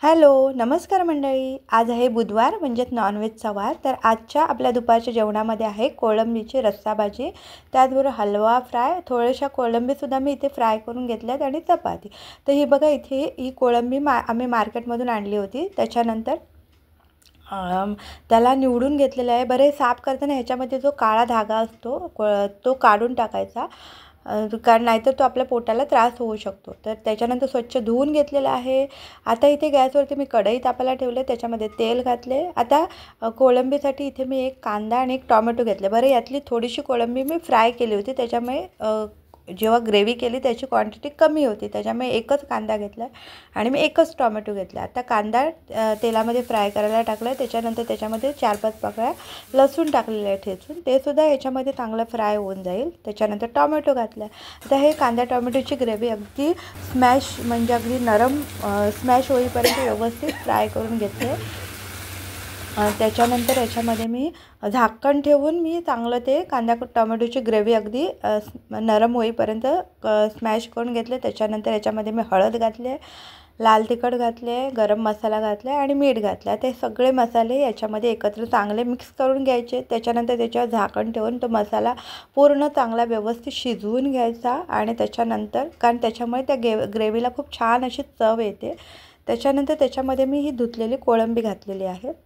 Hello, नमस्कार मंडळी. आज आहे बुधवार म्हणजेच नॉनव्हेजचा वार. तर आजच्या आपल्या दुपारच्या जेवणामध्ये आहे कोळंबीची रस्सा भाजी, त्याचबरोबर हलवा फ्राय, थोड्याशा कोळंबीसुद्धा मी इथे फ्राय करून घेतल्यात आणि चपाती. तर ही बघा, इथे ही कोळंबी आम्ही मार्केटमधून आणली होती. त्याच्यानंतर त्याला निवडून घेतलेलं आहे. बरे साफ करताना ह्याच्यामध्ये जो काळा धागा असतो तो काढून टाकायचा, कारण नाहीतर तो आपल्या पोटाला त्रास होऊ शकतो. तर त्याच्यानंतर स्वच्छ धुवून घेतलेलं आहे. आता इथे गॅसवरती मी कढई तापायला ठेवले, त्याच्यामध्ये तेल घातले. आता कोळंबीसाठी इथे मी एक कांदा आणि एक टॉमॅटो घेतले. बरं, यातली थोडीशी कोळंबी मी फ्राय केली होती, त्याच्यामुळे जेव्हा ग्रेव्ही केली त्याची क्वांटिटी कमी होती, त्याच्यामुळे एकच कांदा घेतला आणि मी एकच टॉमॅटो घेतला. आता कांदा तेलामध्ये फ्राय करायला टाकला आहे. त्याच्यानंतर त्याच्यामध्ये 4-5 पाकळ्या लसूण टाकलेलं आहे ठेचून, ते सुद्धा याच्यामध्ये चांगलं फ्राय होऊन जाईल. त्याच्यानंतर टॉमॅटो घातला. आता हे कांदा टॉमॅटोची ग्रेव्ही अगदी स्मॅश म्हणजे अगदी नरम स्मॅश होईपर्यंत व्यवस्थित फ्राय करून घेतले. त्याच्यानंतर याच्यामध्ये मी झाकण ठेवून मी चांगलं ते कांदा टोमॅटोची ग्रेव्ही अगदी नरम होईपर्यंत स्मॅश करून घेतले. त्याच्यानंतर याच्यामध्ये मी हळद घातले, लाल तिखट घातले, गरम मसाला घातला आणि मीठ घातला. ते सगळे मसाले याच्यामध्ये एकत्र चांगले मिक्स करून घ्यायचे. त्याच्यानंतर त्याच्यावर झाकण ठेवून तो मसाला पूर्ण चांगला व्यवस्थित शिजवून घ्यायचा आणि त्याच्यानंतर, कारण त्याच्यामुळे त्या ग्रेव्हीला खूप छान अशी चव येते. त्याच्यानंतर त्याच्यामध्ये मी ही धुतलेली कोळंबी घातलेली आहे.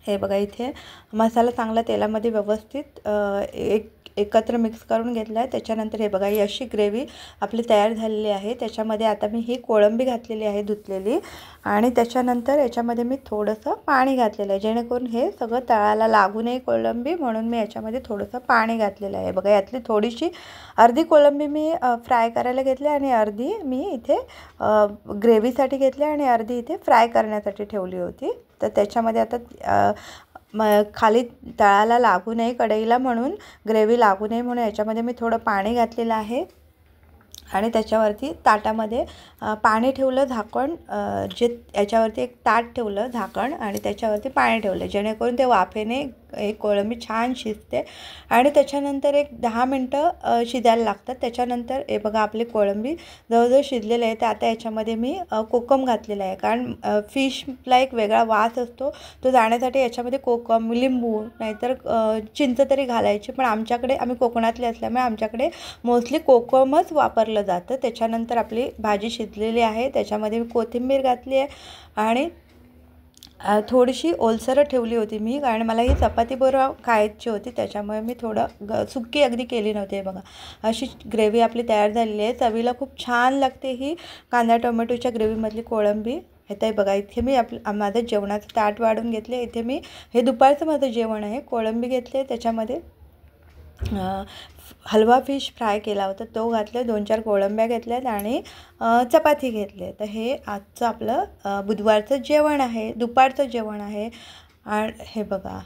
हे बघा, इथे मसाला चांगला तेलामध्ये व्यवस्थित एकत्र मिक्स करून घेतला आहे. त्याच्यानंतर हे बघा, ही अशी ग्रेव्ही आपली तयार झालेली आहे. त्याच्यामध्ये आता मी ही कोळंबी घातलेली आहे धुतलेली आणि त्याच्यानंतर याच्यामध्ये मी थोडंसं पाणी घातलेलं आहे, जेणेकरून हे सगळं तळाला लागू नये कोळंबी, म्हणून मी याच्यामध्ये थोडंसं पाणी घातलेलं आहे. बघा, यातली थोडीशी अर्धी कोळंबी मी फ्राय करायला घेतली आणि अर्धी मी इथे ग्रेव्हीसाठी घेतली आणि अर्धी इथे फ्राय करण्यासाठी ठेवली होती. तर त्याच्यामध्ये आता खाली तळाला लागू नये कढईला, म्हणून ग्रेव्ही लागू नये म्हणून याच्यामध्ये मी थोडं पाणी घातलेलं आहे आणि त्याच्यावरती ताटामध्ये पाणी ठेवलं झाकण, याच्यावरती एक ताट ठेवलं झाकण आणि त्याच्यावरती पाणी ठेवलं, जेणेकरून ते वाफेने एक कोळंबी छान शिजते आणि त्याच्यानंतर एक 10 मिनटं शिजायला लागतात. त्याच्यानंतर हे बघा, आपली कोळंबी जवळजवळ शिजलेलं आहे. तर आता याच्यामध्ये मी कोकम घातलेला आहे, कारण फिशला एक वेगळा वास असतो, तो जाण्यासाठी याच्यामध्ये कोकम, लिंबू नाहीतर चिंच तरी घालायची, पण आम्ही कोकणातले असल्यामुळे आमच्याकडे मोस्टली कोकमच वापरलं जातं. त्याच्यानंतर आपली भाजी शिजलेली आहे, त्याच्यामध्ये मी कोथिंबीर घातली आहे आणि थोडीशी ओलसर ठेवली होती मी, कारण मला ही चपातीबरोबर खायची होती, त्याच्यामुळे मी थोडं सुक्की अगदी केली नव्हती. बघा, अशी ग्रेव्ही आपली तयार झालेली आहे. चवीला खूप छान लागते ही कांदा टोमॅटोच्या ग्रेव्हीमधली कोळंबी. हे बघा, इथे मी माझं जेवणाचं ताट वाढून घेतले. इथे मी हे दुपारचं माझं जेवण आहे. कोळंबी घेतले, त्याच्यामध्ये हलवा फिश फ्राय केला होता तो घातले, 2-4 कोळंब्या घेतल्यात आणि चपाती घेतले. तर हे आजचं आपलं बुधवारचं जेवण आहे, दुपारचं जेवण आहे. आणि हे बघा,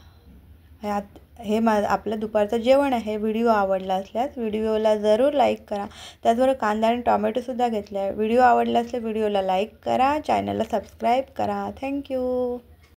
हे आपलं दुपारचं जेवण आहे. व्हिडिओ आवडला असल्यास व्हिडिओला जरूर लाईक करा. त्याचबरोबर कांदा आणि टोमॅटोसुद्धा घेतला आहे. व्हिडिओ आवडला असल्यास व्हिडिओला लाईक करा, चॅनलला सबस्क्राईब करा. थँक्यू.